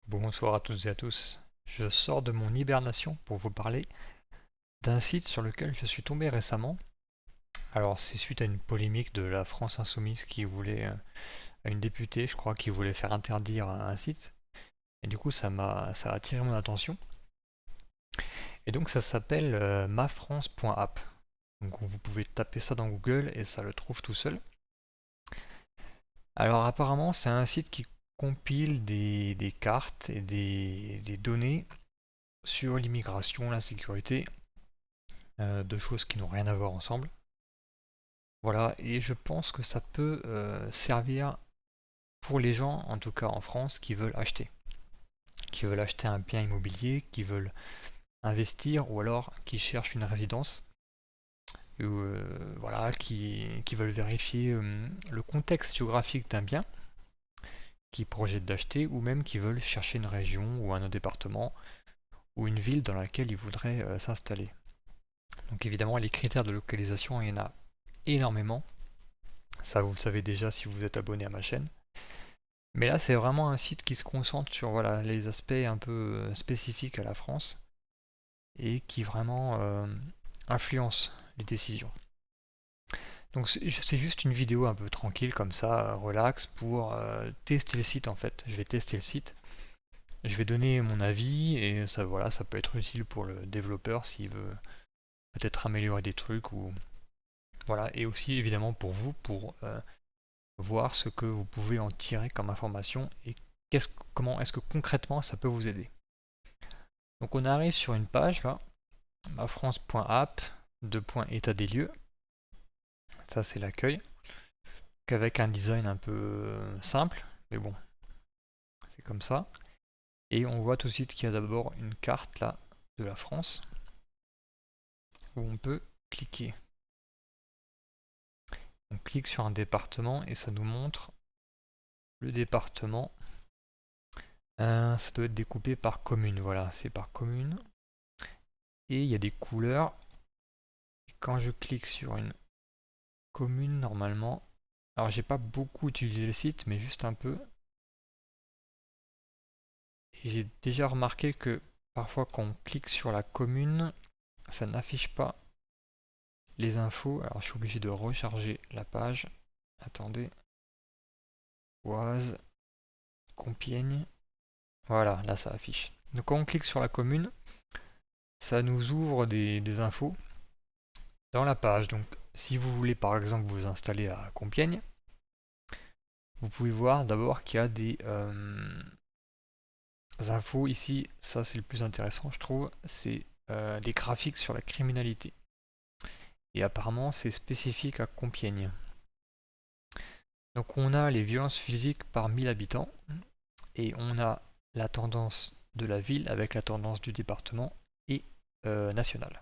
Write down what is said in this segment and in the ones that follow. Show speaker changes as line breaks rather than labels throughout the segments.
Bonsoir à toutes et à tous. Je sors de mon hibernation pour vous parler d'un site sur lequel je suis tombé récemment. Alors c'est suite à une polémique de la France Insoumise qui voulait, à une députée je crois, qui voulait faire interdire un site. Et du coup ça a attiré mon attention. Et donc ça s'appelle mafrance.app. Donc vous pouvez taper ça dans Google et ça le trouve tout seul. Alors apparemment c'est un site qui compile des cartes et des données sur l'immigration, la sécurité, deux choses qui n'ont rien à voir ensemble. Voilà, et je pense que ça peut servir pour les gens, en tout cas en France, qui veulent acheter un bien immobilier, qui veulent investir ou alors qui cherchent une résidence, ou voilà, qui veulent vérifier le contexte géographique d'un bien, qui projettent d'acheter, ou même qui veulent chercher une région ou un département ou une ville dans laquelle ils voudraient s'installer. Donc évidemment, les critères de localisation, il y en a énormément. Ça, vous le savez déjà si vous êtes abonné à ma chaîne. Mais là, c'est vraiment un site qui se concentre sur voilà, les aspects un peu spécifiques à la France et qui vraiment influence les décisions. Donc c'est juste une vidéo un peu tranquille comme ça, relax, pour tester le site en fait. Je vais tester le site, je vais donner mon avis et ça, voilà, ça peut être utile pour le développeur s'il veut peut-être améliorer des trucs ou voilà, et aussi évidemment pour vous pour voir ce que vous pouvez en tirer comme information et comment est-ce que concrètement ça peut vous aider. Donc on arrive sur une page là, mafrance.app, état des lieux. Ça c'est l'accueil. Avec un design un peu simple, mais bon, c'est comme ça. Et on voit tout de suite qu'il y a d'abord une carte là de la France où on peut cliquer. On clique sur un département et ça nous montre le département. Ça doit être découpé par commune, voilà, c'est par commune. Et il y a des couleurs. Et quand je clique sur une commune, normalement, alors j'ai pas beaucoup utilisé le site, mais juste un peu. Et j'ai déjà remarqué que parfois quand on clique sur la commune, ça n'affiche pas les infos. Alors je suis obligé de recharger la page. Attendez. Oise, Compiègne. Voilà, là ça affiche. Donc quand on clique sur la commune, ça nous ouvre des infos dans la page. Donc si vous voulez par exemple vous installer à Compiègne, vous pouvez voir d'abord qu'il y a des infos ici. Ça c'est le plus intéressant je trouve. C'est des graphiques sur la criminalité. Et apparemment c'est spécifique à Compiègne. Donc on a les violences physiques par 1000 habitants et on a la tendance de la ville avec la tendance du département et nationale.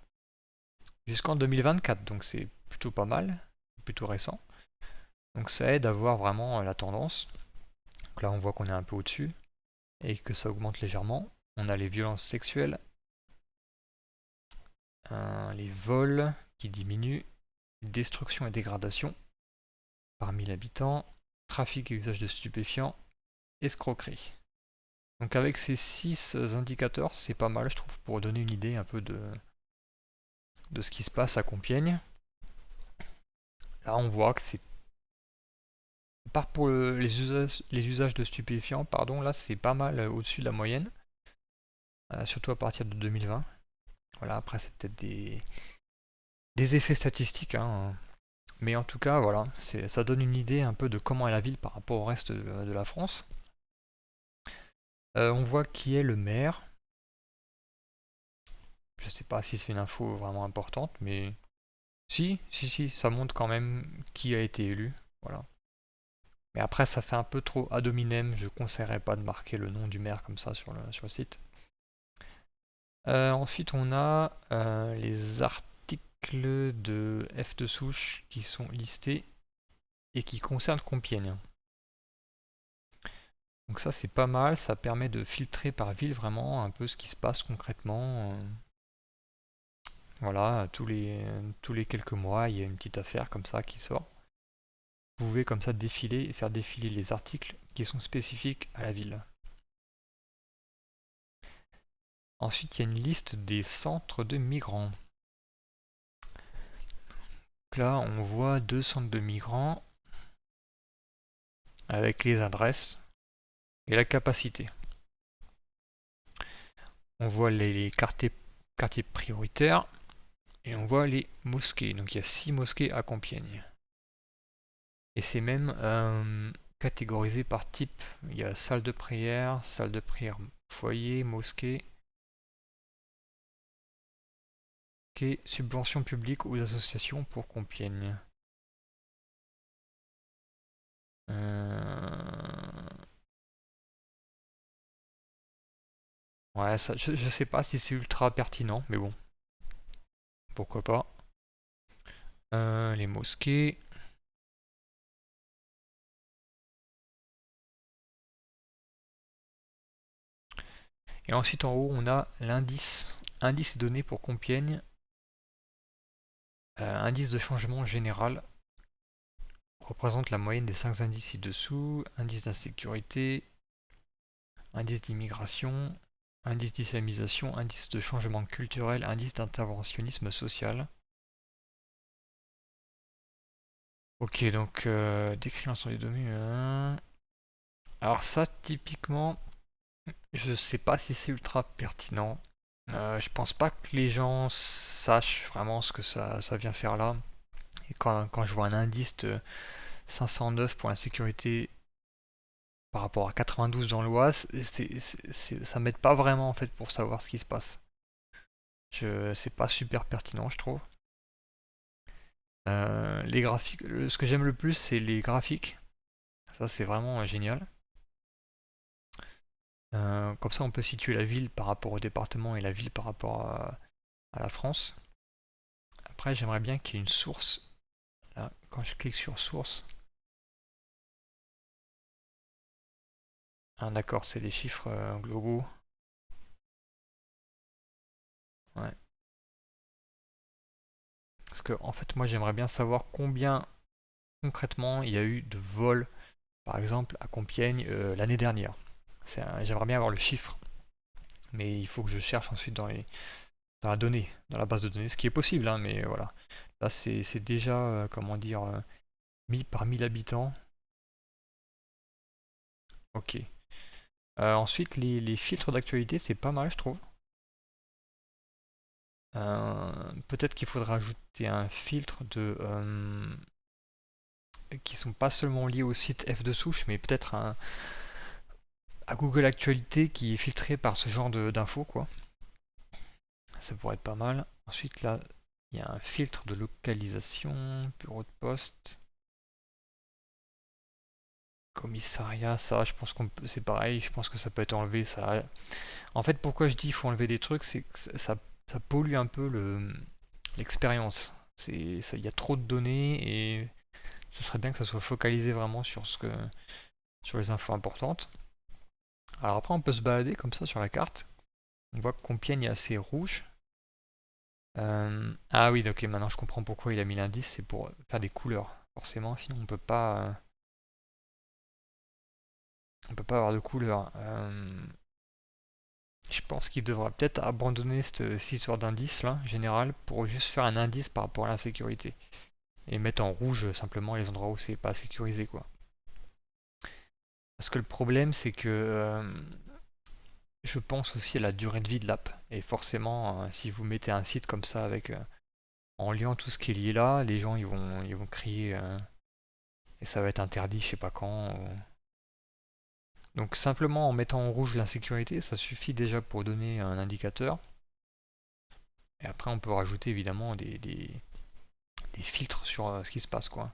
Jusqu'en 2024, donc c'est plutôt pas mal, plutôt récent. Donc ça aide à voir vraiment la tendance. Donc là on voit qu'on est un peu au-dessus et que ça augmente légèrement. On a les violences sexuelles, les vols qui diminuent, destruction et dégradation par 1000 habitants, trafic et usage de stupéfiants, escroquerie. Donc avec ces 6 indicateurs, c'est pas mal je trouve pour donner une idée un peu de ce qui se passe à Compiègne. Là on voit que c'est part pour les usages de stupéfiants, pardon, là c'est pas mal au-dessus de la moyenne, surtout à partir de 2020. Voilà, après c'est peut-être des effets statistiques, hein. Mais en tout cas, voilà, ça donne une idée un peu de comment est la ville par rapport au reste de la France. On voit qui est le maire. Je sais pas si c'est une info vraiment importante, mais si, ça montre quand même qui a été élu. Voilà. Mais après, ça fait un peu trop ad hominem. Je conseillerais pas de marquer le nom du maire comme ça sur le site. Ensuite, on a les articles de F de souche qui sont listés et qui concernent Compiègne. Donc ça, c'est pas mal. Ça permet de filtrer par ville vraiment un peu ce qui se passe concrètement. Voilà, tous les quelques mois, il y a une petite affaire comme ça qui sort. Vous pouvez comme ça faire défiler les articles qui sont spécifiques à la ville. Ensuite, il y a une liste des centres de migrants. Donc là, on voit 2 centres de migrants avec les adresses et la capacité. On voit les quartiers prioritaires et on voit les mosquées. Donc il y a 6 mosquées à Compiègne. Et c'est même catégorisé par type. Il y a salle de prière foyer, mosquée, subventions publiques aux associations pour Compiègne. Ouais, ça, je sais pas si c'est ultra pertinent, mais bon, pourquoi pas. Les mosquées. Et ensuite en haut, on a l'indice. Indice donné pour Compiègne. Indice de changement général. Représente la moyenne des 5 indices ci-dessous. Indice d'insécurité. Indice d'immigration. Indice d'islamisation. Indice de changement culturel. Indice d'interventionnisme social. Ok, donc décrit l'ensemble des données. Alors ça, typiquement, je sais pas si c'est ultra pertinent. Je pense pas que les gens sachent vraiment ce que ça vient faire là. Et quand je vois un indice de 509 pour la sécurité par rapport à 92 dans l'Oise, ça m'aide pas vraiment en fait pour savoir ce qui se passe. C'est pas super pertinent, je trouve. Les graphiques, ce que j'aime le plus, c'est les graphiques. Ça, c'est vraiment génial. Comme ça, on peut situer la ville par rapport au département et la ville par rapport à la France. Après, j'aimerais bien qu'il y ait une source. Là, quand je clique sur source. Ah, d'accord, c'est les chiffres globaux. Ouais. Parce que, en fait, moi, j'aimerais bien savoir combien concrètement il y a eu de vols, par exemple, à Compiègne l'année dernière. J'aimerais bien avoir le chiffre. Mais il faut que je cherche ensuite dans la donnée, dans la base de données, ce qui est possible, hein, mais voilà. Là, c'est déjà, comment dire, 1000 par 1000 habitants. Ok. Ensuite, les filtres d'actualité, c'est pas mal, je trouve. Peut-être qu'il faudra ajouter un filtre qui sont pas seulement liés au site F de souche, mais peut-être à Google Actualité qui est filtré par ce genre d'infos, quoi. Ça pourrait être pas mal. Ensuite, là, il y a un filtre de localisation, bureau de poste, commissariat, ça, je pense c'est pareil, je pense que ça peut être enlevé, ça. En fait, pourquoi je dis qu'il faut enlever des trucs, c'est que ça pollue un peu l'expérience. Il y a trop de données et ça serait bien que ça soit focalisé vraiment sur les infos importantes. Alors après, on peut se balader comme ça sur la carte. On voit que Compiègne est assez rouge. Ah oui, ok, maintenant je comprends pourquoi il a mis l'indice, c'est pour faire des couleurs. Forcément, sinon on peut pas avoir de couleurs. Je pense qu'il devra peut-être abandonner cette histoire d'indice là, général, pour juste faire un indice par rapport à la sécurité. Et mettre en rouge simplement les endroits où c'est pas sécurisé, quoi. Parce que le problème, c'est que je pense aussi à la durée de vie de l'app. Et forcément, si vous mettez un site comme ça avec en liant tout ce qui est lié là, les gens ils vont crier et ça va être interdit, je sais pas quand. Donc simplement en mettant en rouge l'insécurité, ça suffit déjà pour donner un indicateur. Et après, on peut rajouter évidemment des filtres sur ce qui se passe, quoi.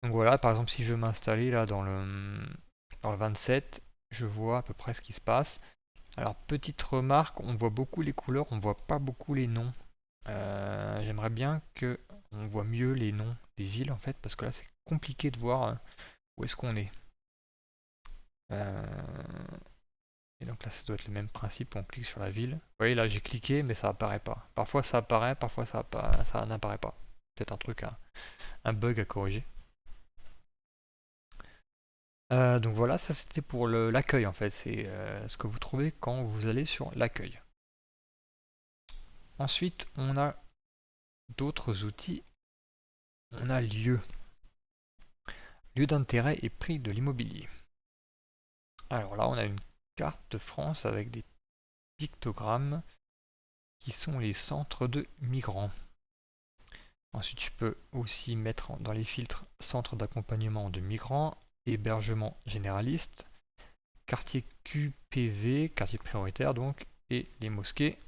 Donc voilà, par exemple, si je veux m'installer là dans le 27, je vois à peu près ce qui se passe. Alors, petite remarque, on voit beaucoup les couleurs, on voit pas beaucoup les noms. J'aimerais bien que on voit mieux les noms des villes en fait, parce que là c'est compliqué de voir où est-ce qu'on est. Et donc là ça doit être le même principe, on clique sur la ville. Vous voyez là j'ai cliqué mais ça apparaît pas. Parfois ça apparaît, parfois ça n'apparaît pas. Peut-être un truc, un bug à corriger. Donc voilà, ça c'était pour l'accueil en fait, c'est ce que vous trouvez quand vous allez sur l'accueil. Ensuite, on a d'autres outils. On a lieu d'intérêt et prix de l'immobilier. Alors là, on a une carte de France avec des pictogrammes qui sont les centres de migrants. Ensuite, je peux aussi mettre dans les filtres centre d'accompagnement de migrants, hébergement généraliste, quartier QPV, quartier prioritaire donc, et les mosquées.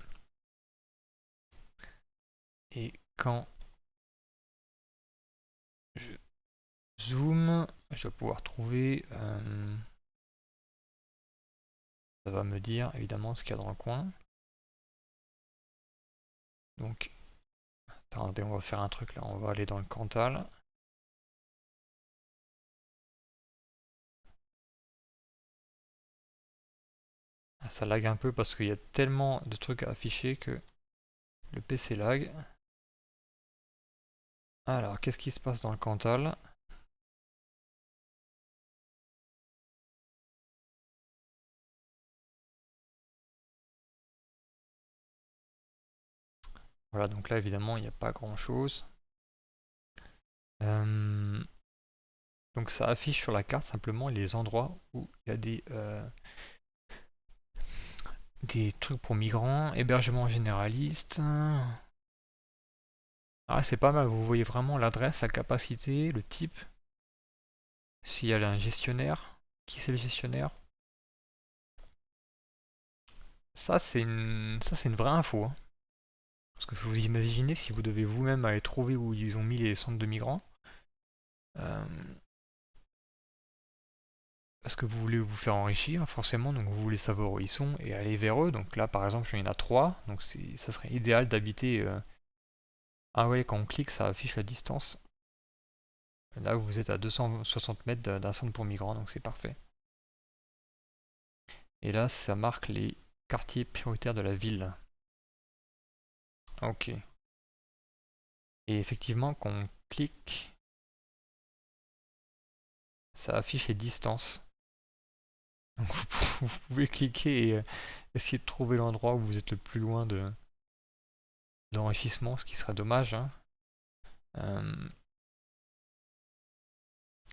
Et quand je zoom, je vais pouvoir trouver, ça va me dire évidemment ce qu'il y a dans le coin. Donc, attendez, on va faire un truc là, on va aller dans le Cantal. Ça lag un peu parce qu'il y a tellement de trucs à afficher que le PC lag. Alors, qu'est-ce qui se passe dans le Cantal? Voilà, donc là évidemment il n'y a pas grand chose. Donc ça affiche sur la carte simplement les endroits où il y a des trucs pour migrants, hébergement généraliste. Ah, c'est pas mal, vous voyez vraiment l'adresse, la capacité, le type. S'il y a un gestionnaire, qui c'est le gestionnaire? Ça c'est une vraie info, hein. Parce que vous imaginez si vous devez vous-même aller trouver où ils ont mis les centres de migrants. Euh, Parce que vous voulez vous faire enrichir, forcément, donc vous voulez savoir où ils sont et aller vers eux. Donc là, par exemple, il y en a 3, donc ça serait idéal d'habiter. Ah ouais, quand on clique, ça affiche la distance. Là, vous êtes à 260 mètres d'un centre pour migrants, donc c'est parfait. Et là, ça marque les quartiers prioritaires de la ville. Ok. Et effectivement, quand on clique, ça affiche les distances. Donc vous pouvez cliquer et essayer de trouver l'endroit où vous êtes le plus loin d'enrichissement, ce qui serait dommage, hein.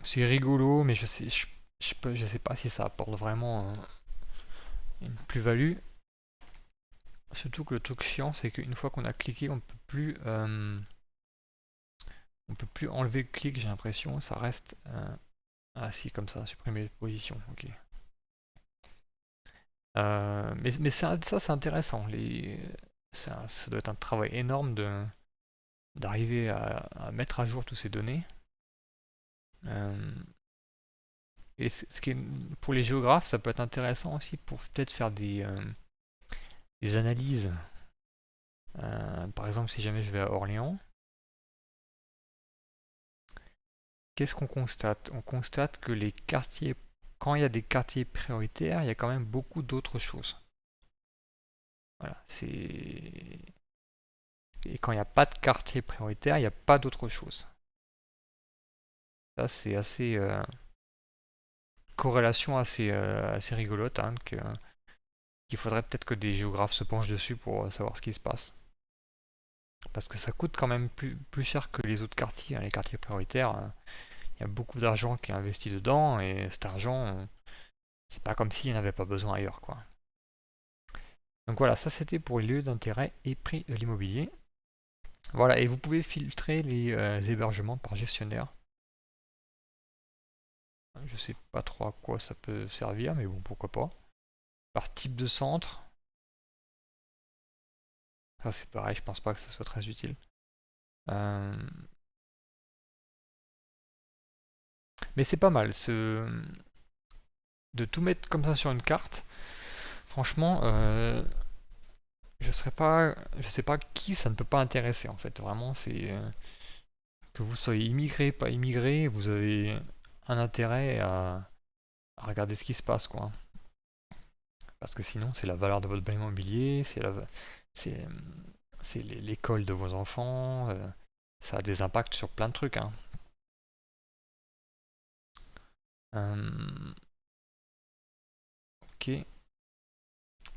C'est rigolo, mais je sais pas si ça apporte vraiment une plus-value. Surtout que le truc chiant, c'est qu'une fois qu'on a cliqué, on peut plus enlever le clic, j'ai l'impression. Ça reste. Ah si, comme ça, supprimer les positions. Ok. Mais ça c'est intéressant. Ça doit être un travail énorme d'arriver à mettre à jour toutes ces données. Euh, et ce qui est, pour les géographes, ça peut être intéressant aussi pour peut-être faire des analyses. Par exemple, si jamais je vais à Orléans, qu'est-ce qu'on constate? On constate que les quartiers, quand il y a des quartiers prioritaires, il y a quand même beaucoup d'autres choses. Voilà, et quand il n'y a pas de quartier prioritaire, il n'y a pas d'autre chose. Ça, c'est assez corrélation assez rigolote, hein, qu'il faudrait peut-être que des géographes se penchent dessus pour savoir ce qui se passe. Parce que ça coûte quand même plus cher que les autres quartiers, hein. Les quartiers prioritaires, il y a beaucoup d'argent qui est investi dedans, et cet argent, c'est pas comme s'il n'y en avait pas besoin ailleurs, quoi. Donc voilà, ça c'était pour les lieux d'intérêt et prix de l'immobilier. Voilà, et vous pouvez filtrer les hébergements par gestionnaire. Je sais pas trop à quoi ça peut servir, mais bon, pourquoi pas. Par type de centre. Ça c'est pareil, je pense pas que ça soit très utile. Euh, Mais c'est pas mal, de tout mettre comme ça sur une carte. Franchement, je sais pas qui ça ne peut pas intéresser en fait. Vraiment, c'est que vous soyez immigré, pas immigré, vous avez un intérêt à regarder ce qui se passe, quoi. Parce que sinon, c'est la valeur de votre bien immobilier, c'est, c'est l'école de vos enfants, ça a des impacts sur plein de trucs, hein. Ok.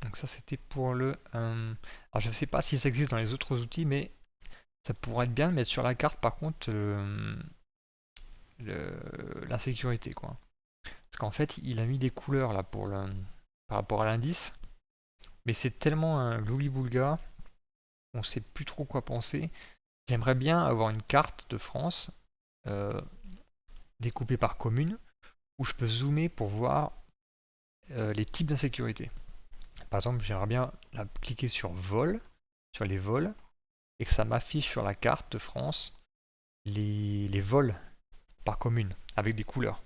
Donc ça c'était pour le... alors je sais pas si ça existe dans les autres outils, mais ça pourrait être bien de mettre sur la carte par contre l'insécurité quoi. Parce qu'en fait il a mis des couleurs là pour par rapport à l'indice, mais c'est tellement un loubi-boulga, on sait plus trop quoi penser. J'aimerais bien avoir une carte de France découpée par commune, où je peux zoomer pour voir les types d'insécurité. Par exemple, j'aimerais bien cliquer sur vol, sur les vols, et que ça m'affiche sur la carte de France les vols par commune, avec des couleurs.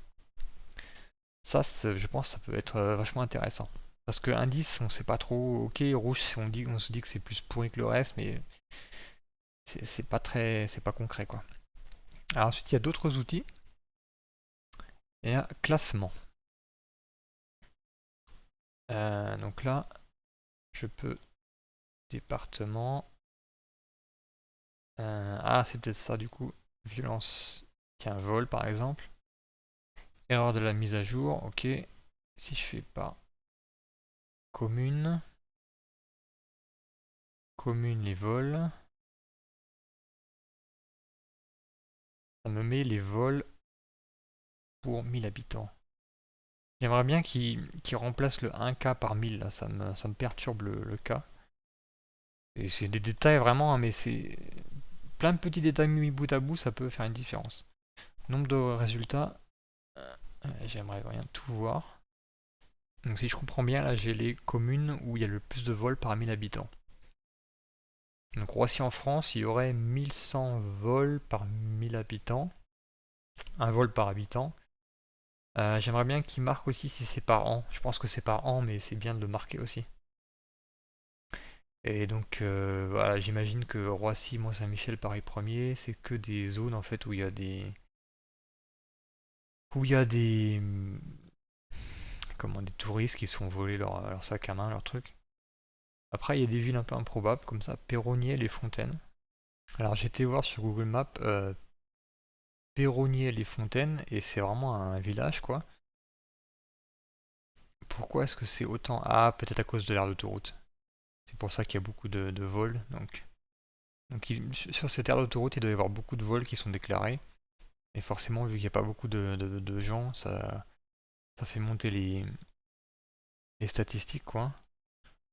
Ça, je pense que ça peut être vachement intéressant. Parce que indice, on sait pas trop, ok, rouge, on se dit que c'est plus pourri que le reste, mais c'est pas très, c'est pas concret quoi. Alors ensuite, il y a d'autres outils. Il y a classement. Donc là, je peux département. Ah, c'est peut-être ça du coup. Violence. Tiens, vol par exemple. Erreur de la mise à jour. Ok. Si je fais pas commune. Commune les vols. Ça me met les vols pour 1000 habitants. J'aimerais bien qu'il remplace le 1K par 1000. Là. Ça me perturbe le K. Et c'est des détails vraiment, hein, mais c'est plein de petits détails mis bout à bout, ça peut faire une différence. Nombre de résultats. J'aimerais bien tout voir. Donc si je comprends bien, là j'ai les communes où il y a le plus de vols par 1000 habitants. Donc Roissy en France, il y aurait 1100 vols par 1000 habitants. Un vol par habitant. J'aimerais bien qu'il marque aussi si c'est par an. Je pense que c'est par an, mais c'est bien de le marquer aussi. Et donc voilà, j'imagine que Roissy, Mont-Saint-Michel, Paris 1er, c'est que des zones en fait où il y a des... Où il y a des... Comment, des touristes qui se font voler leur sac à main, leur truc. Après, il y a des villes un peu improbables comme ça, Péronnier, les Fontaines. Alors j'étais voir sur Google Maps Péronnier, les Fontaines, et c'est vraiment un village quoi. Pourquoi est-ce que c'est autant... Ah, peut-être à cause de l'aire d'autoroute. C'est pour ça qu'il y a beaucoup de vols. Donc sur cette aire d'autoroute, il doit y avoir beaucoup de vols qui sont déclarés. Et forcément, vu qu'il n'y a pas beaucoup de gens, ça fait monter les statistiques quoi.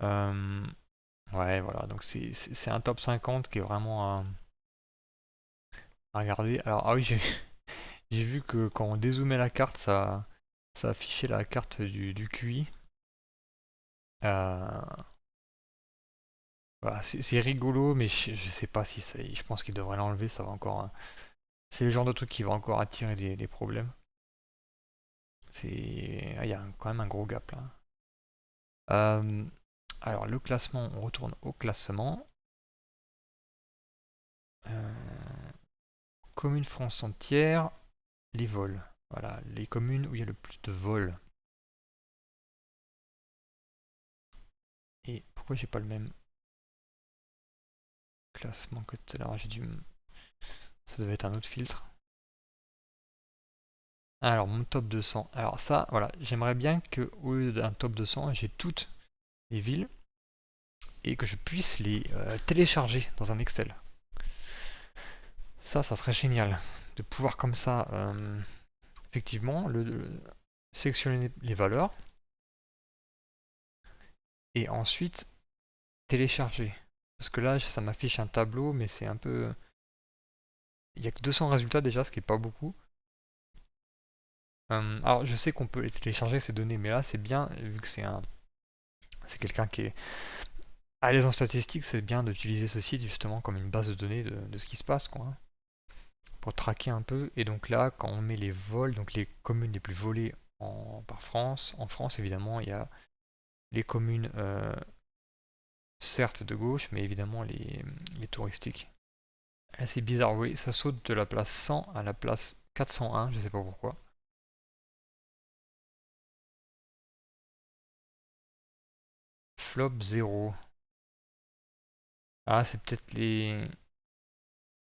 Euh, ouais, voilà, donc c'est un top 50 qui est vraiment à regarder. Alors, ah oui, j'ai vu que quand on dézoomait la carte, ça affichait la carte du QI. Euh, voilà, c'est rigolo, mais je sais pas si ça, je pense qu'il devrait l'enlever, ça va encore. C'est le genre de truc qui va encore attirer des problèmes. Il y a quand même un gros gap là. Euh, alors le classement, on retourne au classement. Commune France entière, les vols. Voilà, les communes où il y a le plus de vols. Et pourquoi j'ai pas le même classement que tout à l'heure? Ça devait être un autre filtre. Alors, mon top 200. Alors ça, voilà, j'aimerais bien que au lieu d'un top 200, j'ai toutes les villes et que je puisse les télécharger dans un Excel. Ça serait génial de pouvoir comme ça, effectivement, sélectionner les valeurs et ensuite télécharger. Parce que là, ça m'affiche un tableau, mais c'est un peu... Il n'y a que 200 résultats déjà, ce qui est pas beaucoup. Alors, je sais qu'on peut les télécharger ces données, mais là, c'est bien, vu que c'est quelqu'un qui est à l'aise en statistique, c'est bien d'utiliser ce site justement comme une base de données de ce qui se passe, quoi, hein, pour traquer un peu. Et donc là, quand on met les vols, donc les communes les plus volées par France, en France évidemment, il y a les communes, certes de gauche, mais évidemment les touristiques. Là, c'est bizarre, oui, ça saute de la place 100 à la place 401, je sais pas pourquoi. Flop 0. Ah, c'est peut-être les...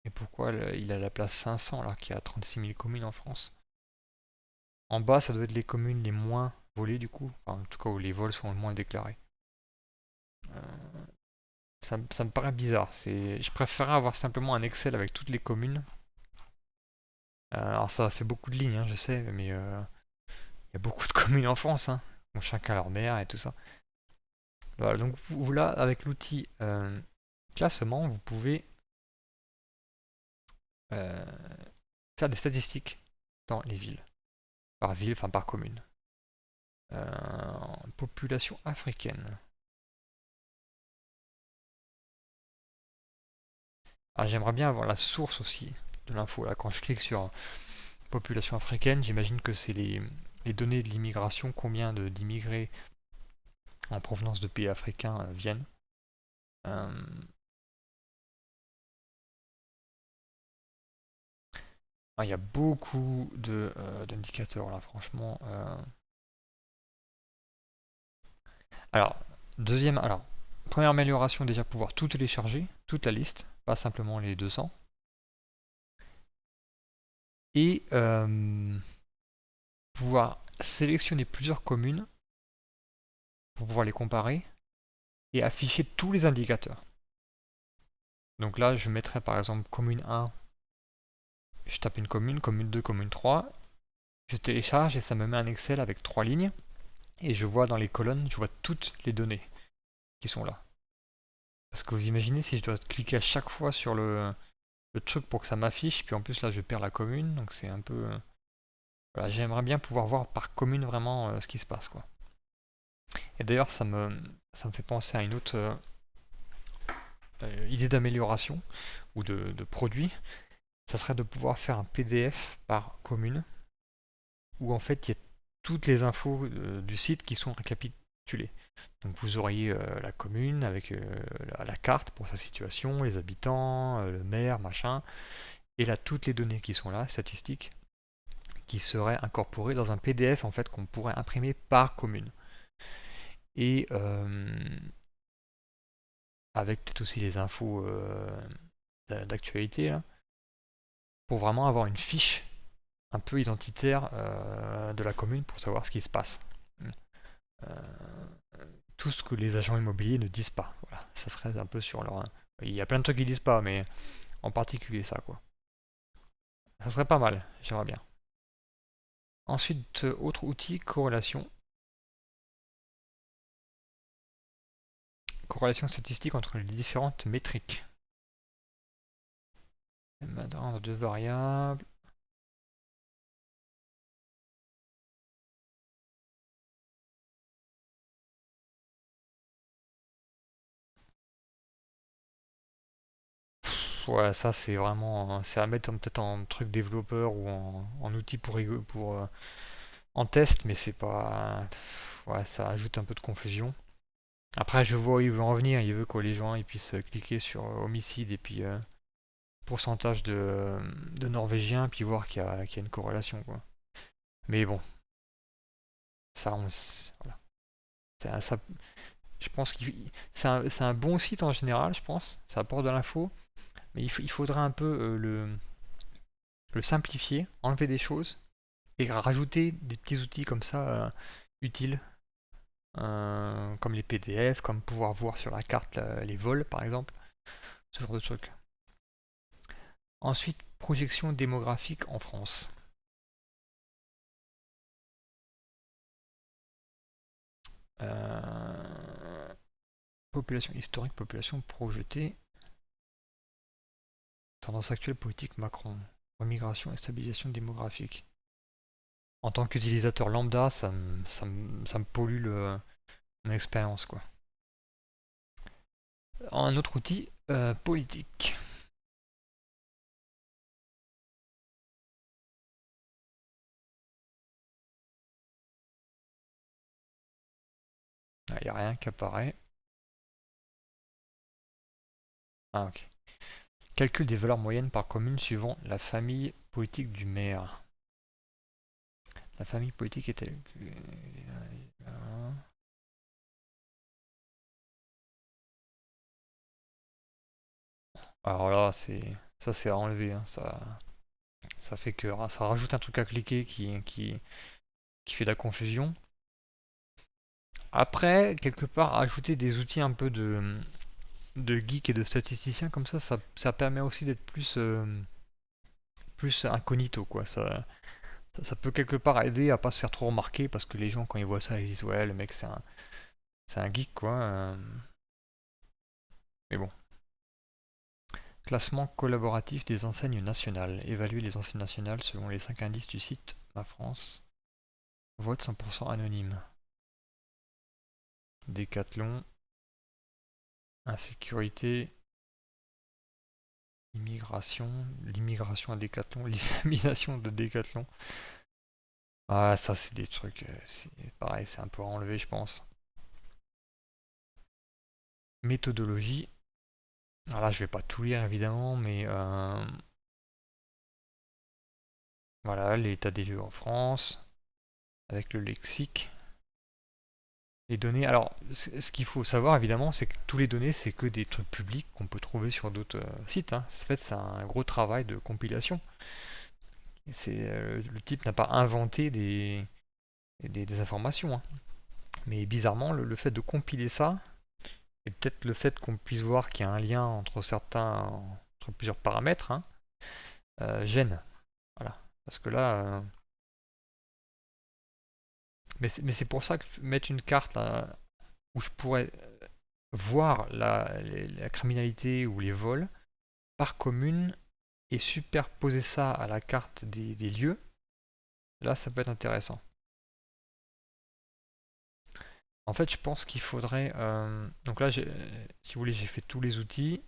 Et pourquoi il a la place 500 alors qu'il y a 36 000 communes en France? En bas, ça doit être les communes les moins volées du coup, enfin, en tout cas où les vols sont le moins déclarés. Ça me paraît bizarre. Je préférerais avoir simplement un Excel avec toutes les communes. Alors ça fait beaucoup de lignes, hein, je sais, mais il y a beaucoup de communes en France, hein. Bon, chacun leur maire et tout ça. Voilà, donc vous là, avec l'outil classement, vous pouvez euh, faire des statistiques dans les villes, par ville, enfin par commune. Population africaine. Alors j'aimerais bien avoir la source aussi de l'info. Là, quand je clique sur population africaine, j'imagine que c'est les données de l'immigration, combien d'immigrés en provenance de pays africains viennent. Euh, il y a beaucoup d'indicateurs là, franchement. Alors, alors, première amélioration, déjà pouvoir tout télécharger, toute la liste, pas simplement les 200. Et pouvoir sélectionner plusieurs communes pour pouvoir les comparer et afficher tous les indicateurs. Donc là, je mettrais par exemple commune 1, je tape une commune 2, commune 3, je télécharge et ça me met un Excel avec 3 lignes et je vois dans les colonnes, je vois toutes les données qui sont là. Parce que vous imaginez si je dois cliquer à chaque fois sur le truc pour que ça m'affiche, puis en plus là je perds la commune, donc c'est un peu... Voilà, j'aimerais bien pouvoir voir par commune vraiment ce qui se passe, quoi. Et d'ailleurs ça me fait penser à une autre idée d'amélioration ou de produit, ça serait de pouvoir faire un PDF par commune où en fait il y a toutes les infos du site qui sont récapitulées. Donc vous auriez la commune avec la carte pour sa situation, les habitants, le maire, machin, et là toutes les données qui sont là, statistiques, qui seraient incorporées dans un PDF en fait qu'on pourrait imprimer par commune. Et avec peut-être aussi les infos d'actualité là, pour vraiment avoir une fiche un peu identitaire de la commune pour savoir ce qui se passe. Euh, tout ce que les agents immobiliers ne disent pas. Voilà, ça serait un peu sur leur... Il y a plein de trucs qu'ils disent pas, mais en particulier ça, quoi. Ça serait pas mal, j'aimerais bien. Ensuite, autre outil, corrélation. Corrélation statistique entre les différentes métriques. Maintenant, deux variables. Ouais, ça c'est vraiment... C'est à mettre peut-être en truc développeur ou en outil en test, mais c'est pas... Ouais, ça ajoute un peu de confusion. Après, je vois où il veut en venir. Il veut que les gens ils puissent cliquer sur homicide et puis pourcentage de Norvégiens, puis voir qu'il y a une corrélation, quoi. Mais bon, ça, voilà. Ça, je pense que c'est un bon site en général, je pense. Ça apporte de l'info, mais il faudrait un peu le simplifier, enlever des choses et rajouter des petits outils comme ça utiles, comme les PDF, comme pouvoir voir sur la carte les vols, par exemple, ce genre de trucs. Ensuite, projection démographique en France. Population historique, population projetée. Tendance actuelle politique Macron. Remigration et stabilisation démographique. En tant qu'utilisateur lambda, ça me pollue mon expérience, quoi. Un autre outil, politique. Il n'y a rien qui apparaît. Ah, ok. Calcul des valeurs moyennes par commune suivant la famille politique du maire. La famille politique est telle que... Alors là, ça c'est à enlever, hein. Ça fait que ça rajoute un truc à cliquer qui fait de la confusion. Après, quelque part, ajouter des outils un peu de geek et de statisticien comme ça permet aussi d'être plus incognito, quoi. Ça peut quelque part aider à pas se faire trop remarquer parce que les gens, quand ils voient ça, ils disent ouais, le mec, c'est un geek, quoi. Mais bon. Classement collaboratif des enseignes nationales. Évaluer les enseignes nationales selon les 5 indices du site Ma France. Vote 100% anonyme. Décathlon. Insécurité. Immigration. L'immigration à Décathlon. L'islamisation de Décathlon. Ah, ça, c'est des trucs. C'est pareil, c'est un peu à enlever, je pense. Méthodologie. Alors là, je vais pas tout lire évidemment, mais voilà, l'état des lieux en France, avec le lexique. Les données. Alors, ce qu'il faut savoir évidemment, c'est que tous les données, c'est que des trucs publics qu'on peut trouver sur d'autres sites, hein. En fait, c'est un gros travail de compilation. Le type n'a pas inventé des informations, hein. Mais bizarrement, le fait de compiler ça, et peut-être le fait qu'on puisse voir qu'il y a un lien entre plusieurs paramètres, hein, gêne. Voilà. Parce que là, mais c'est pour ça que mettre une carte là, où je pourrais voir la criminalité ou les vols par commune et superposer ça à la carte des lieux, là ça peut être intéressant. En fait, je pense qu'il faudrait. Donc là, si vous voulez, j'ai fait tous les outils.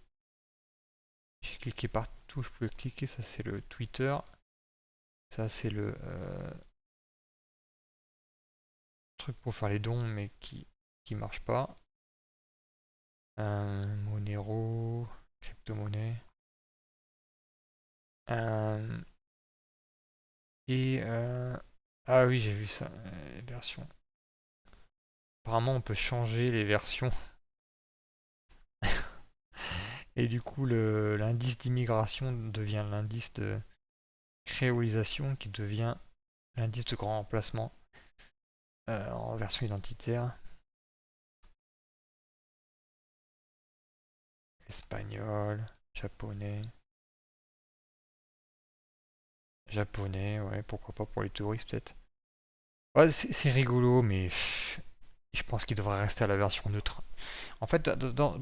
J'ai cliqué partout, je peux cliquer. Ça, c'est le Twitter. Ça, c'est le truc pour faire les dons, mais qui marche pas. Monero, crypto-monnaie. Euh, et. Ah oui, j'ai vu ça. Version. Apparemment, on peut changer les versions. Et du coup, l'indice d'immigration devient l'indice de créolisation qui devient l'indice de grand remplacement en version identitaire. Espagnol, japonais. Japonais, ouais, pourquoi pas pour les touristes peut-être. Ouais, c'est rigolo, mais je pense qu'il devrait rester à la version neutre. En fait,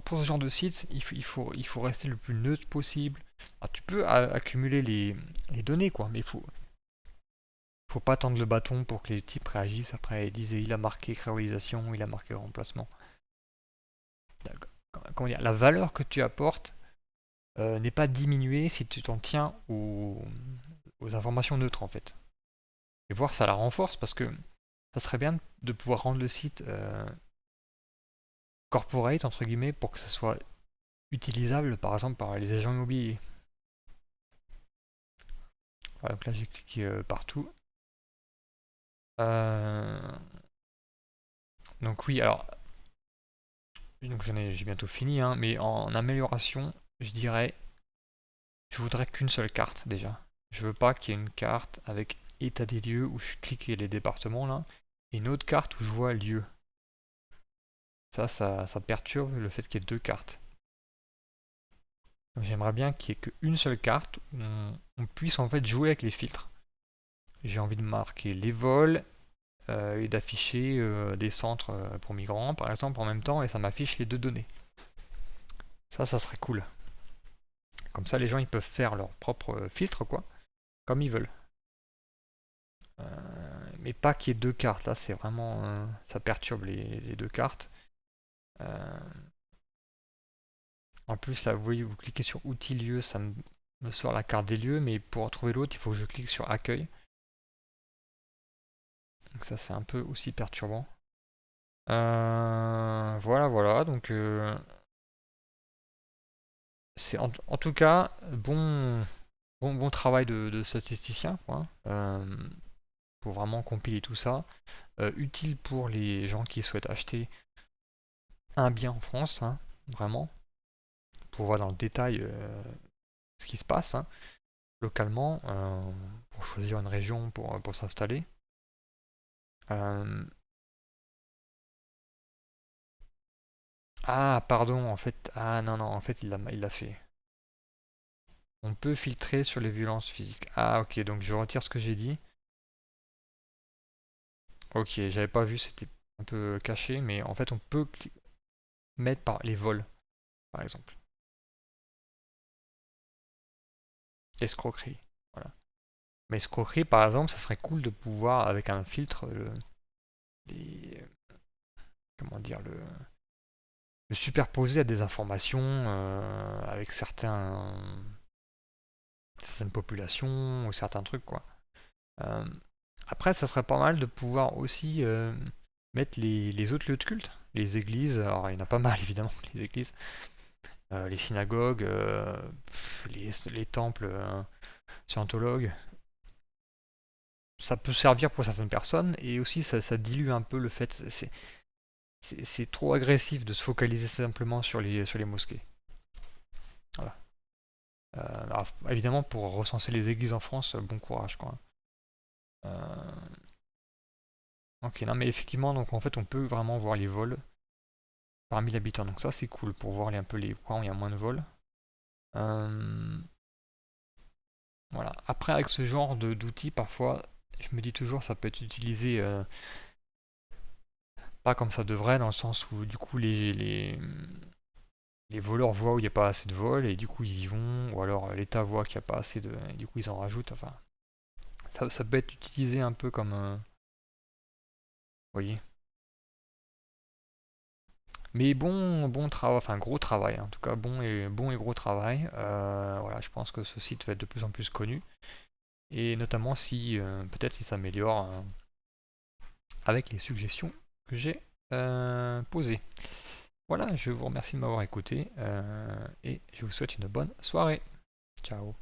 pour ce genre de site, il faut rester le plus neutre possible. Alors, tu peux accumuler les données, quoi, mais faut pas tendre le bâton pour que les types réagissent après et disent il a marqué créolisation, il a marqué remplacement. Comment dire, la valeur que tu apportes n'est pas diminuée si tu t'en tiens aux informations neutres en fait. Et voir ça la renforce parce que ça serait bien de pouvoir rendre le site corporate entre guillemets pour que ça soit utilisable par exemple par les agents immobiliers. Voilà, donc là j'ai cliqué partout. Euh, donc oui, alors donc j'ai bientôt fini, hein, mais en amélioration, je dirais, je voudrais qu'une seule carte déjà. Je veux pas qu'il y ait une carte avec état des lieux où je clique les départements là, et une autre carte où je vois lieu. Ça perturbe le fait qu'il y ait deux cartes. Donc j'aimerais bien qu'il n'y ait qu'une seule carte où on puisse en fait jouer avec les filtres. J'ai envie de marquer les vols et d'afficher des centres pour migrants par exemple en même temps et ça m'affiche les deux données. Ça serait cool. Comme ça les gens ils peuvent faire leur propre filtre quoi, comme ils veulent. Mais pas qu'il y ait deux cartes, là c'est vraiment. Ça perturbe les deux cartes. Euh, En plus là vous voyez vous cliquez sur outils lieux, ça me sort la carte des lieux, mais pour en trouver l'autre il faut que je clique sur accueil. Donc ça c'est un peu aussi perturbant. Voilà, donc c'est en tout cas bon travail de statisticien, quoi, pour vraiment compiler tout ça. Utile pour les gens qui souhaitent acheter un bien en France, hein, vraiment, pour voir dans le détail ce qui se passe, hein, localement, pour choisir une région pour s'installer. Euh, Ah, pardon, en fait. Ah, non, non, en fait, il l'a fait. On peut filtrer sur les violences physiques. Ah, ok, donc je retire ce que j'ai dit. Ok, j'avais pas vu, c'était un peu caché, mais en fait, on peut mettre par les vols, par exemple. Escroquerie. Voilà. Mais escroquerie, par exemple, ça serait cool de pouvoir, avec un filtre, les- comment dire, le superposer à des informations avec certaines populations ou certains trucs, quoi. Euh, Après, ça serait pas mal de pouvoir aussi mettre les autres lieux de culte, les églises, alors il y en a pas mal évidemment, les églises, les synagogues, les temples scientologues. Ça peut servir pour certaines personnes et aussi ça dilue un peu le fait, c'est trop agressif de se focaliser simplement sur les mosquées. Voilà. Alors, évidemment, pour recenser les églises en France, bon courage quoi. Euh, ok, non mais effectivement, donc en fait on peut vraiment voir les vols parmi l'habitant. Donc ça c'est cool pour voir un peu les coins où il y a moins de vols. Euh, voilà. Après avec ce genre d'outils, parfois, je me dis toujours ça peut être utilisé pas comme ça devrait, dans le sens où du coup les voleurs voient où il n'y a pas assez de vols et du coup ils y vont, ou alors l'État voit qu'il n'y a pas assez de... et du coup ils en rajoutent. Enfin, ça peut être utilisé un peu comme... vous voyez. Mais bon travail, enfin gros travail, en tout cas bon et gros travail. Voilà, je pense que ce site va être de plus en plus connu. Et notamment si peut-être il s'améliore avec les suggestions que j'ai posées. Voilà, je vous remercie de m'avoir écouté et je vous souhaite une bonne soirée. Ciao.